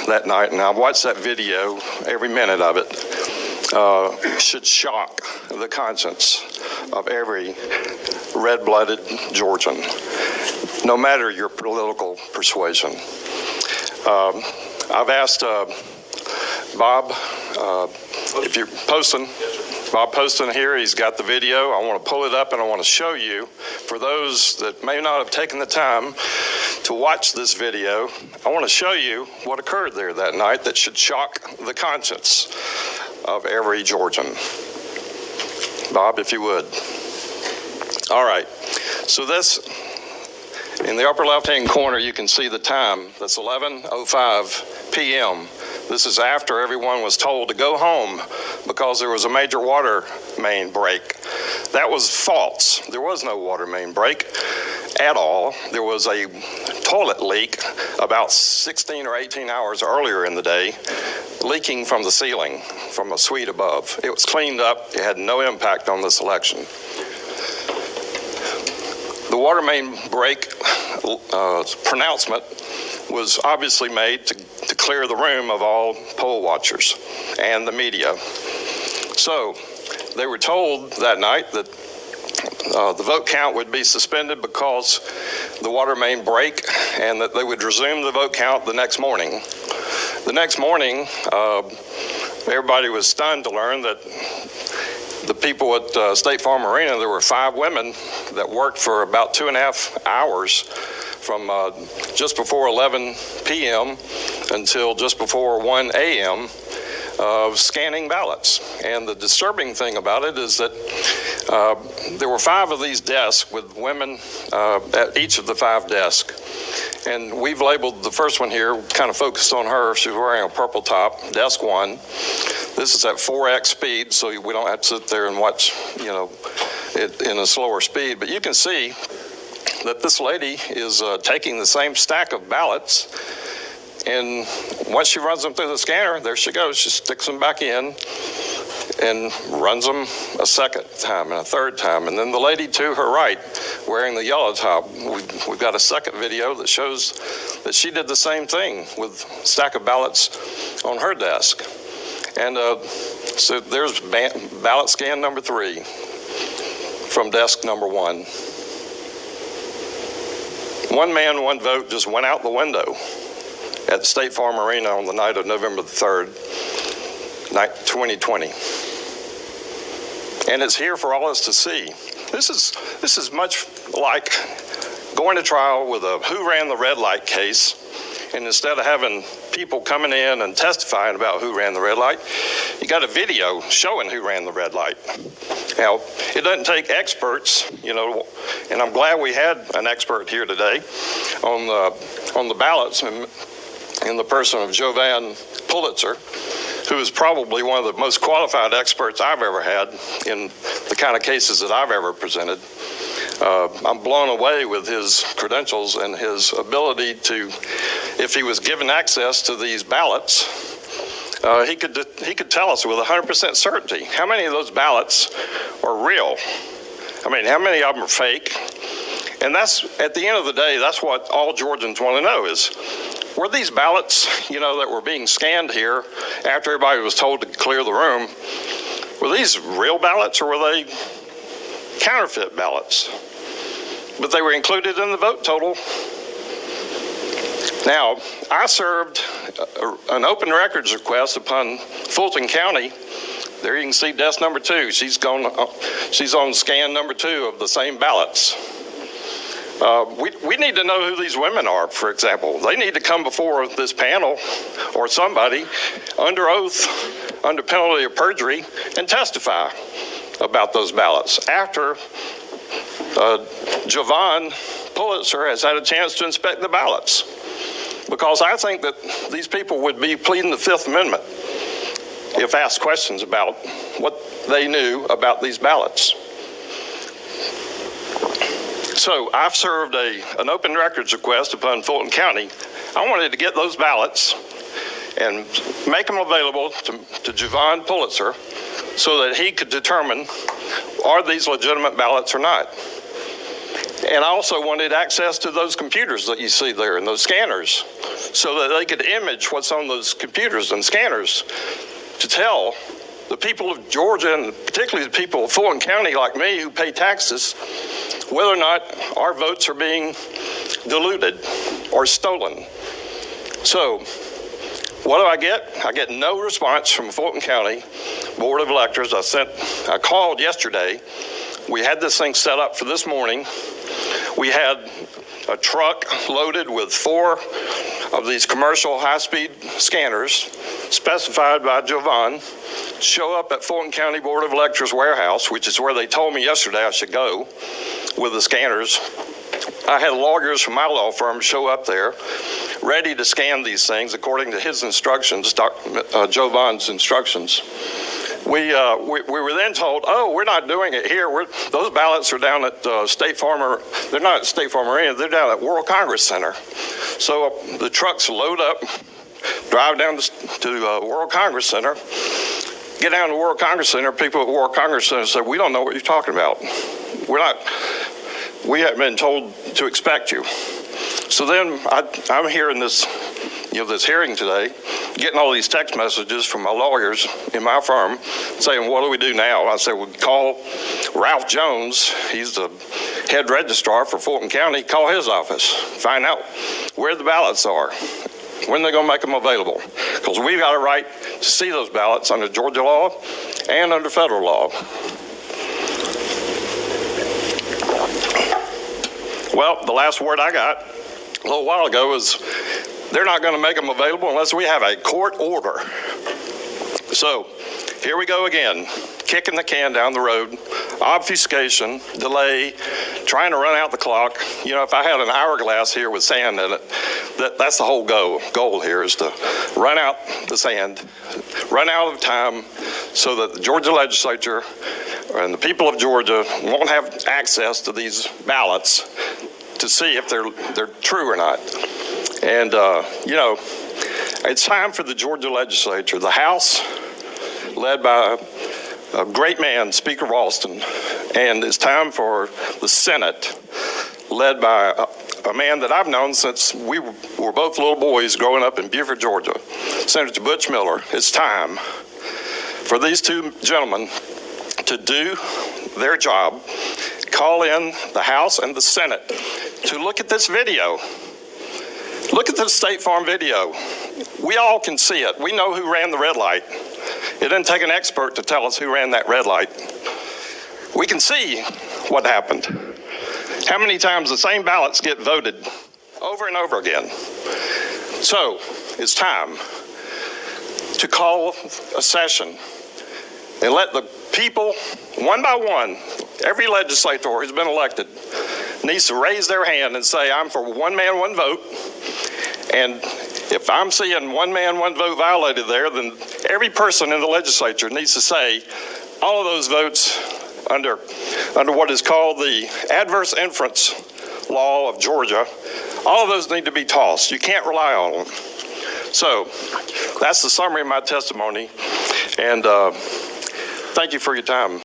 that night, and I watched that video, every minute of it, should shock the conscience of every red-blooded Georgian, no matter your political persuasion. I've asked Bob, if you're posting, Bob Poston here, he's got the video. I want to pull it up and I want to show you, for those that may not have taken the time to watch this video, I want to show you what occurred there that night that should shock the conscience of every Georgian. Bob, if you would. All right, so this, in the upper left-hand corner, you can see the time. That's 11:05 p.m. This is after everyone was told to go home because there was a major water main break. That was false. There was no water main break at all. There was a toilet leak about 16 or 18 hours earlier in the day, leaking from the ceiling, from a suite above. It was cleaned up. It had no impact on this election. The water main break pronouncement was obviously made to clear the room of all poll watchers and the media. So they were told that night that the vote count would be suspended because the water main break, and that they would resume the vote count the next morning. The next morning, everybody was stunned to learn that the people at State Farm Arena, there were 5 women that worked for about 2.5 hours from just before 11 p.m. until just before 1 a.m. of scanning ballots. And the disturbing thing about it is that there were 5 of these desks with women at each of the 5 desks. And we've labeled the first one here, kind of focused on her. She's wearing a purple top, desk 1. This is at 4x speed, so we don't have to sit there and watch, it in a slower speed. But you can see that this lady is taking the same stack of ballots, and once she runs them through the scanner, there she goes. She sticks them back in and runs them a second time and a third time. And then the lady to her right, wearing the yellow top, we've got a second video that shows that she did the same thing with a stack of ballots on her desk. And so there's ballot scan number 3 from desk number 1. One man, one vote just went out the window at State Farm Arena on the night of November the 3rd, 2020. And it's here for all us to see. This is much like going to trial with a who ran the red light case, and instead of having people coming in and testifying about who ran the red light, you got a video showing who ran the red light. Now, it doesn't take experts, and I'm glad we had an expert here today on the ballots in the person of Jovan Pulitzer, who is probably one of the most qualified experts I've ever had in the kind of cases that I've ever presented. I'm blown away with his credentials and his ability to, if he was given access to these ballots, he could tell us with 100% certainty how many of those ballots are real. I mean, how many of them are fake? And that's, at the end of the day, that's what all Georgians want to know is, were these ballots, that were being scanned here after everybody was told to clear the room, were these real ballots or were they counterfeit ballots? But they were included in the vote total. Now, I served an open records request upon Fulton County. There you can see desk number 2. She's on scan number 2 of the same ballots. We need to know who these women are, for example. They need to come before this panel or somebody under oath, under penalty of perjury, and testify about those ballots after Jovan Pulitzer has had a chance to inspect the ballots. Because I think that these people would be pleading the Fifth Amendment if asked questions about what they knew about these ballots. So I've served an open records request upon Fulton County. I wanted to get those ballots and make them available to Jovan Pulitzer so that he could determine, are these legitimate ballots or not? And I also wanted access to those computers that you see there and those scanners so that they could image what's on those computers and scanners to tell the people of Georgia, and particularly the people of Fulton County like me who pay taxes, whether or not our votes are being diluted or stolen. So what do I get? I get no response from Fulton County Board of Electors. I called yesterday. We had this thing set up for this morning. We had a truck loaded with 4 of these commercial high-speed scanners specified by Jovan show up at Fulton County Board of Electors warehouse, which is where they told me yesterday I should go with the scanners. I had lawyers from my law firm show up there ready to scan these things according to his instructions, Jovan's instructions. We were then told, oh, we're not doing it here. Those ballots are down at State Farm. They're not at State Farm Arena. They're down at World Congress Center. So the trucks load up, drive down to World Congress Center, get down to World Congress Center. People at World Congress Center say, we don't know what you're talking about. We haven't been told to expect you. So then I'm hearing this, this hearing today, getting all these text messages from my lawyers in my firm saying, what do we do now? I said, we call Ralph Jones. He's the head registrar for Fulton County. Call his office. Find out where the ballots are, when they're going to make them available. Because we've got a right to see those ballots under Georgia law and under federal law. Well, the last word I got a little while ago was they're not going to make them available unless we have a court order. So here we go again, kicking the can down the road, obfuscation, delay, trying to run out the clock. If I had an hourglass here with sand in it, that's the whole goal here is to run out the sand, run out of time so that the Georgia legislature and the people of Georgia won't have access to these ballots to see if they're true or not. And, it's time for the Georgia legislature, the House, led by a great man, Speaker Ralston, and it's time for the Senate, led by a man that I've known since we were both little boys growing up in Beaufort, Georgia, Senator Butch Miller. It's time for these 2 gentlemen to do their job, call in the House and the Senate to look at this video. Look at the State Farm video. We all can see it. We know who ran the red light. It didn't take an expert to tell us who ran that red light. We can see what happened. How many times the same ballots get voted over and over again. So it's time to call a session and let the people, one by one, every legislator who's been elected needs to raise their hand and say, I'm for one man, one vote. And if I'm seeing one man, one vote violated there, then every person in the legislature needs to say all of those votes under what is called the adverse inference law of Georgia, all of those need to be tossed. You can't rely on them. So that's the summary of my testimony. And thank you for your time.